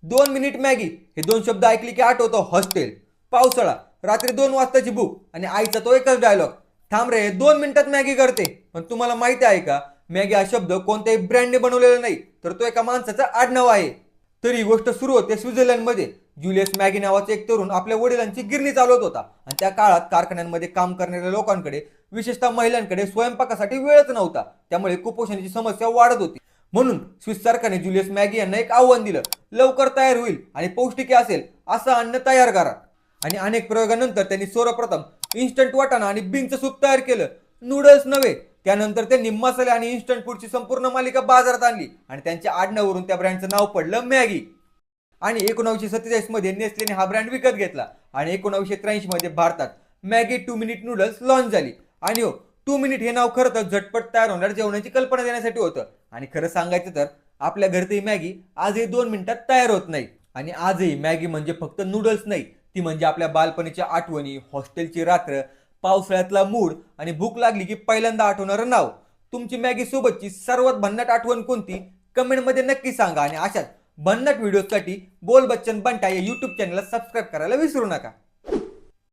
2 minute Maggi हे दोन शब्द ऐकले की आठवतो हॉस्टेल, पावसाळा, रात्री 2 वाजताची भूक आणि आईचा तो एकच डायलॉग, थांब रे 2 मिनिटात मॅगी करते. पण तुम्हाला माहिती आहे का, मॅगी हा शब्द कोणत्याही ब्रँडने बनवलेला नाही, तर तो एका माणसाचा आडनाव आहे. तर ही गोष्ट सुरू होते स्वित्झर्लंडमध्ये. ज्युलियस मॅगी नावाचा एक तरुण आपल्या वडिलांची गिरणी चालवत होता आणि त्या काळात कारखान्यांमध्ये काम करणाऱ्या लोकांकडे, विशेषतः महिलांकडे स्वयंपाकासाठी वेळच नव्हता. त्यामुळे कुपोषणाची समस्या वाढत होती. म्हणून स्विस सरकारने ज्युलियस मॅगी यांना एक आव्हान दिलं, लवकर तयार होईल आणि पौष्टिक असेल असं अन्न तयार करा. आणि अनेक प्रयोगानंतर त्यांनी सर्वप्रथम इन्स्टंट वाटाणा आणि बीनचं सूप तयार केलं, नूडल्स नव्हे. त्यानंतर त्यांनी मसाले आणि इन्स्टंट फूडची संपूर्ण मालिका बाजारात आणली आणि त्यांच्या आडनावावरून त्या ब्रँडचं नाव पडलं मॅगी. आणि 1947 मध्ये नेस्लेने हा ब्रँड विकत घेतला आणि 1983 मध्ये भारतात मॅगी 2 मिनिट नूडल्स लॉन्च झाली. आणि हो, 2 मिनिट हे नाव खरं तर झटपट तयार होणार जेवणाची कल्पना देण्यासाठी होतं. आणि खरं सांगायचं तर आपल्या घरची मॅगी आजही 2 मिनिटात तयार होत नाही. आणि आजही मॅगी म्हणजे फक्त नूडल्स नाही, ती म्हणजे आपल्या बालपणीच्या आठवणी, हॉस्टेलची रात्र, पावसाळ्यातला मूड आणि भूक लागली की पहिल्यांदा आठवणारं नाव. तुमची मॅगी सोबतची सर्वात भन्नाट आठवण कोणती, कमेंटमध्ये नक्की सांगा. आणि अशाच भन्नाट व्हिडिओसाठी बोल बच्चन बंटा या यूट्यूब चॅनलला सबस्क्राईब करायला विसरू नका.